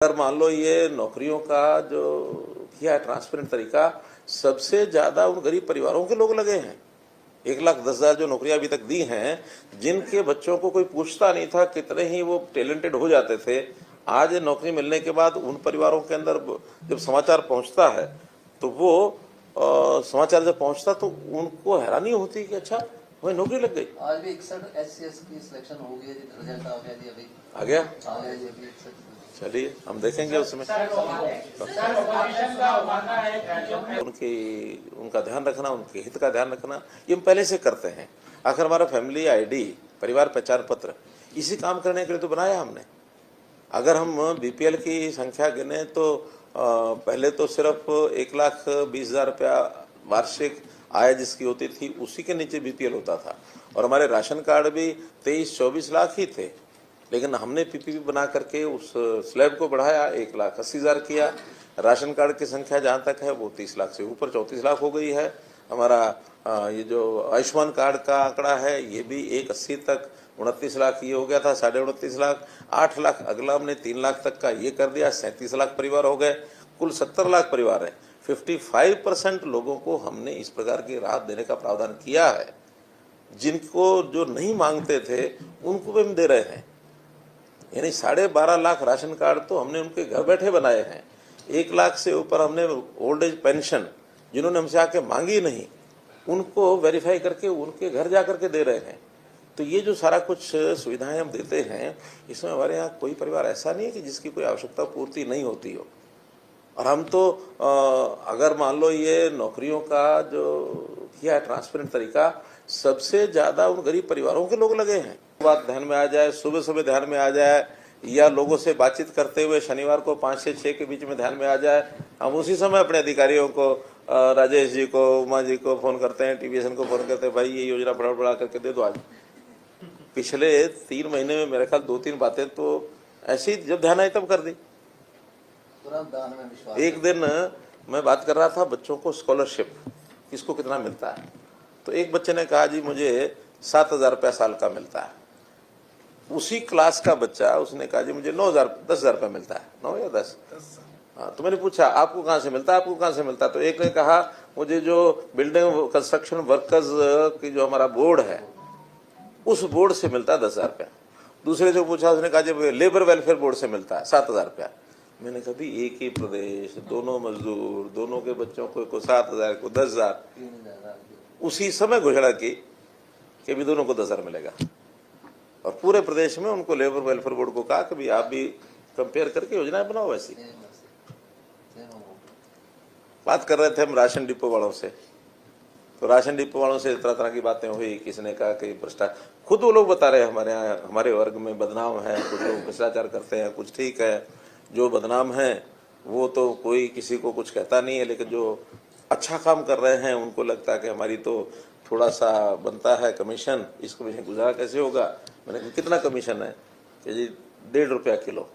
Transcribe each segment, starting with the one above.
अगर मान लो ये नौकरियों का जो किया है ट्रांसपेरेंट तरीका, सबसे ज्यादा उन गरीब परिवारों के लोग लगे हैं। 1,10,000 जो नौकरियां अभी तक दी हैं, जिनके बच्चों को कोई पूछता नहीं था, कितने ही वो टैलेंटेड हो जाते थे, आज नौकरी मिलने के बाद उन परिवारों के अंदर जब समाचार पहुंचता है तो वो समाचार जब पहुंचता तो उनको हैरानी होती कि अच्छा वही नौकरी लग गई। आज भी 61 SC/ST की सिलेक्शन हो गई है, रिजल्ट आ गया जी, अभी आ गया जी अभी 61। चलिए हम देखेंगे उसमें। उनका ध्यान रखना, उनके हित का ध्यान रखना, ये हम पहले से करते हैं। आखिर हमारा फैमिली आईडी, परिवार पहचान पत्र, इसी काम करने के लिए तो बनाया हमने। अगर हम बीपीएल की संख्या गिने तो पहले तो सिर्फ 1,20,000 रुपया वार्षिक आय जिसकी होती थी उसी के नीचे बीपीएल होता था, और हमारे राशन कार्ड भी 23-24 लाख ही थे। लेकिन हमने पीपीपी बना करके उस स्लैब को बढ़ाया, 1,80,000 किया। राशन कार्ड की संख्या जहाँ तक है वो 30 लाख से ऊपर 34 लाख हो गई है। हमारा ये जो आयुष्मान कार्ड का आंकड़ा है ये भी 1,80 तक 29 लाख ये हो गया था, 29.5 लाख, 8 लाख अगला हमने 3 लाख तक का ये कर दिया, 37 लाख परिवार हो गए, कुल 70 लाख परिवार है। 55% लोगों को हमने इस प्रकार की राहत देने का प्रावधान किया है। जिनको जो नहीं मांगते थे उनको भी हम दे रहे हैं, यानी 12.5 लाख राशन कार्ड तो हमने उनके घर बैठे बनाए हैं। 1 लाख से ऊपर हमने ओल्ड एज पेंशन जिन्होंने हमसे आके मांगी नहीं उनको वेरीफाई करके उनके घर जा करके दे रहे हैं। तो ये जो सारा कुछ सुविधाएं हम देते हैं, इसमें हमारे यहाँ कोई परिवार ऐसा नहीं है कि जिसकी कोई आवश्यकता पूर्ति नहीं होती हो। और हम तो अगर मान लो ये नौकरियों का जो किया है ट्रांसपेरेंट तरीका, सबसे ज्यादा उन गरीब परिवारों के लोग लगे हैं। बात ध्यान में आ जाए, सुबह सुबह ध्यान में आ जाए, या लोगों से बातचीत करते हुए शनिवार को 5 से 6 के बीच में ध्यान में आ जाए, हम उसी समय अपने अधिकारियों को, राजेश जी को, उमा जी को फोन करते हैं, टीवीएसएन को फोन करते हैं, भाई ये योजना बढ़ा करके दे दो आज। पिछले 3 महीने में मेरे ख्याल 2-3 बातें तो ऐसी जब ध्यान आई तब कर दी। एक दिन मैं बात कर रहा था बच्चों को स्कॉलरशिप किसको कितना मिलता है, तो एक बच्चे ने कहा जी मुझे 7,000 रुपया साल का मिलता है। उसी क्लास का बच्चा उसने कहा जी मुझे 10,000 रुपया मिलता है, 9 या 10। हाँ, तो मैंने पूछा आपको कहाँ से मिलता है, आपको कहाँ से मिलता है? तो एक ने कहा मुझे जो बिल्डिंग कंस्ट्रक्शन वर्कर्स की जो हमारा बोर्ड है उस बोर्ड से मिलता है 10,000 रुपया। दूसरे से पूछा, उसने कहा जब लेबर वेलफेयर बोर्ड से मिलता है 7,000 रुपया। मैंने कहा भी एक ही प्रदेश, दोनों मजदूर, दोनों के बच्चों को 7,000 को 10,000, उसी समय घोषणा की कि भी दोनों को 10,000 मिलेगा। और पूरे प्रदेश में उनको लेबर वेलफेयर बोर्ड को कहा कि भी आप भी कंपेयर करके योजनाएं बनाओ। ऐसी बात कर रहे थे हम राशन डिपो वालों से, तो राशन डिपो वालों से तरह तरह की बातें हुई। किसी ने कहा कि भ्रष्टाचार, खुद वो लोग बता रहे हैं हमारे यहाँ हमारे वर्ग में बदनाम है, कुछ लोग भ्रष्टाचार करते हैं, कुछ ठीक है। जो बदनाम है वो तो कोई किसी को कुछ कहता नहीं है, लेकिन जो अच्छा काम कर रहे हैं उनको लगता है कि हमारी तो थोड़ा सा बनता है कमीशन, इस कमीशन गुजारा कैसे होगा। मैंने कहा कितना कमीशन है कि जी 1.5 रुपया किलो।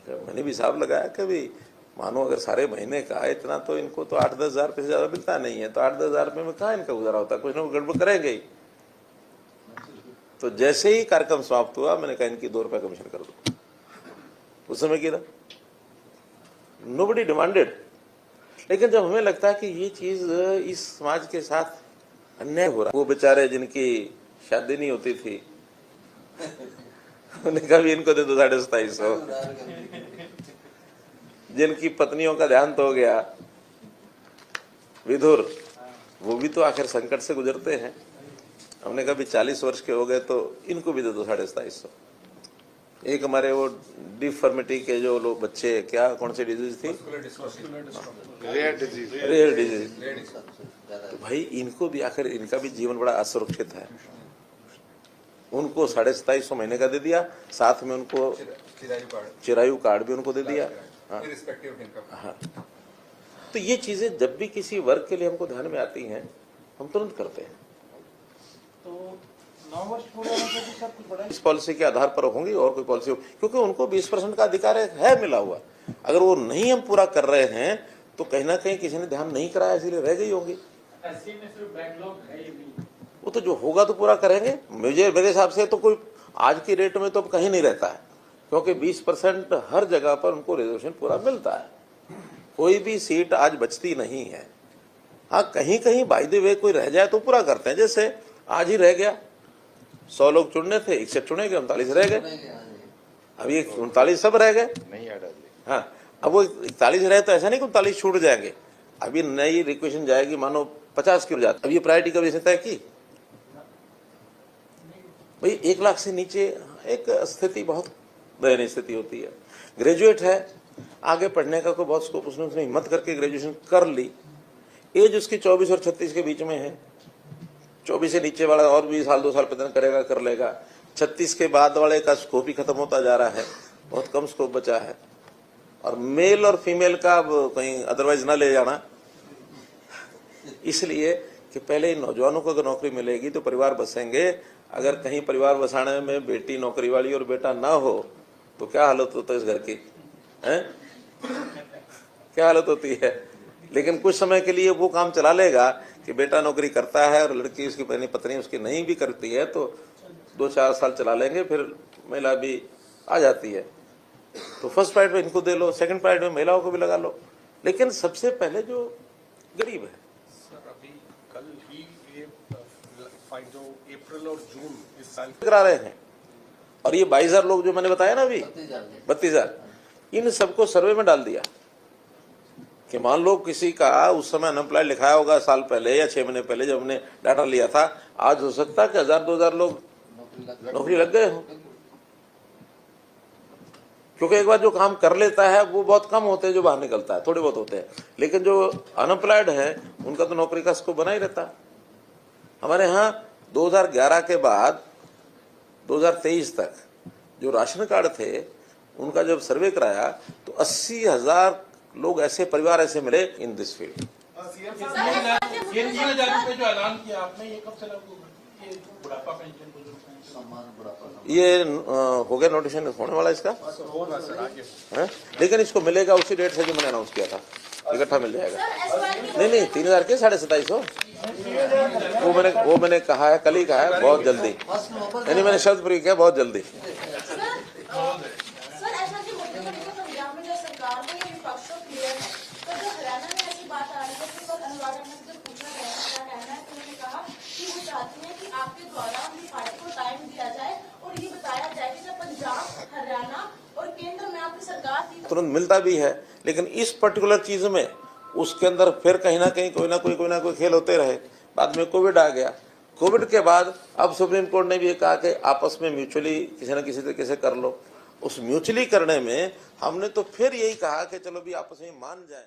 मैंने भी हिसाब लगाया कि भी मानो अगर सारे महीने का इतना, तो इनको तो 8-10 हज़ार रुपये से ज्यादा मिलता नहीं है, तो 8-10 हज़ार रुपये में कहाँ इनका गुजारा होता है, कुछ ना कुछ गड़बड़ करेंगे ही। तो जैसे ही कार्यक्रम समाप्त हुआ मैंने कहा इनकी 2 रुपया कमीशन कर दो। उस समय की ना नोबडी डिमांडेड। लेकिन जब हमें लगता है कि ये चीज इस समाज के साथ अन्याय हो रहा है, वो बेचारे जिनकी शादी नहीं होती थी उन्हें कभी इनको दे दो 2,2700। जिनकी पत्नियों का देहांत हो गया, विधुर, वो भी तो आखिर संकट से गुजरते हैं। हमने कभी 40 वर्ष के हो गए तो इनको भी दे दो 2,2700। एक हमारे वो डिफॉर्मिटी के जो लोग बच्चे, क्या कौन सी डिजीज थी, रेयर डिजीज, तो भाई इनको भी आखिर इनका भी जीवन बड़ा असुरक्षित है। उनको 2,2700 महीने का दे दिया, साथ में उनको चिरायु कार्ड भी उनको दे दिया। हाँ, तो ये चीजें जब भी किसी वर्ग के लिए हमको ध्यान में आती हैं हम तुरंत करते हैं। तो 9 वर्ष पूरे होने के साथ कुछ बड़ा इस पॉलिसी के आधार पर होंगी और कोई पॉलिसी हो, क्योंकि उनको 20% का अधिकार है मिला हुआ। अगर वो नहीं हम पूरा कर रहे हैं तो कहीं ना कहीं किसी ने ध्यान नहीं कराया, इसीलिए रह गई होंगी। वो तो जो होगा तो पूरा करेंगे। मेरे हिसाब से तो कोई आज की डेट में तो अब कहीं नहीं रहता है क्योंकि 20% हर जगह पर उनको रिजर्वेशन पूरा मिलता है, कोई भी सीट आज बचती नहीं है। हाँ, कहीं कहीं बाय द वे कोई रह जाए तो पूरा करते हैं, जैसे आज ही रह गया, 100 लोग चुनने थे, 61 चुने गए, 39 रह गए, अभी 39 सब रह गए। हाँ, अब वो 41 रहे तो ऐसा नहीं कि 39 छूट जाएंगे, अभी नई रिक्वेशन जाएगी, मानो 50 की हो जाती। अब ये प्रायोरिटी कभी से तय की भाई, 1 लाख से नीचे एक स्थिति बहुत दयनीय स्थिति होती है। ग्रेजुएट है, आगे पढ़ने का कोई बहुत स्कोप, उसने हिम्मत करके ग्रेजुएशन कर ली, एज उसकी 24 और 36 के बीच में है, 24 से नीचे वाला और भी साल 2 साल पता करेगा, कर लेगा। 36 के बाद वाले का स्कोप ही खत्म होता जा रहा है, बहुत कम स्कोप बचा है। और मेल और फीमेल का अब कहीं अदरवाइज ना ले जाना, इसलिए कि पहले इन नौजवानों को अगर नौकरी मिलेगी तो परिवार बसेंगे। अगर कहीं परिवार बसाने में बेटी नौकरी वाली और बेटा ना हो तो क्या हालत होता है इस घर की, हैं? क्या हालत होती है। लेकिन कुछ समय के लिए वो काम चला लेगा कि बेटा नौकरी करता है और लड़की, उसकी पत्नी उसकी नहीं भी करती है, तो 2-4 साल चला लेंगे, फिर महिला भी आ जाती है। तो फर्स्ट प्राइड में इनको दे लो, सेकंड प्राइड में महिलाओं को भी लगा लो, लेकिन सबसे पहले जो गरीब है। सर, अभी कल ही ये जो अप्रैल और जून इस साल करा रहे हैं, और ये 22,000 लोग जो मैंने बताया ना अभी, 32,000, इन सबको सर्वे में डाल दिया कि मान लो किसी का उस समय अनएम्प्लॉयड लिखाया होगा साल पहले या 6 महीने पहले जब हमने डाटा लिया था, आज हो सकता है कि 1,000-2,000 लोग नौकरी लग गए हों, क्योंकि एक बार जो काम कर लेता है वो बहुत कम होते हैं, जो बाहर निकलता है थोड़े बहुत होते हैं, लेकिन जो अनएम्प्लॉयड है उनका तो नौकरी का स्कोप बना ही रहता है। हमारे यहाँ 2011 के बाद 2023 तक जो राशन कार्ड थे उनका जब सर्वे कराया तो 80,000 लोग ऐसे परिवार ऐसे मिले इन दिस फील्ड। ये 3,000 रुपए जो ऐलान किया आपने, ये कब से लागू होगा? ये बुढ़ापा पेंशन, बुजुर्ग पेंशन, सम्मान बुढ़ापा ये हो गया, नोटिफिकेशन होने वाला इसका है, लेकिन इसको मिलेगा उसी डेट से जो मैंने अनाउंस किया था, इकट्ठा मिल जाएगा। नहीं 3,000 के 2750 वो मैंने कहा है, कल ही कहा है, बहुत जल्दी, यानी मैंने शब्द प्रयोग किया बहुत जल्दी। तुरंत मिलता भी है, लेकिन इस पर्टिकुलर चीज में उसके अंदर फिर कहीं ना कहीं कोई ना कोई खेल होते रहे। बाद में कोविड आ गया, कोविड के बाद अब सुप्रीम कोर्ट ने भी ये कहा कि आपस में म्यूचुअली किसी न किसी तरीके से कर लो। उस म्यूचुअली करने में हमने तो फिर यही कहा कि चलो भी आपस में मान जाए।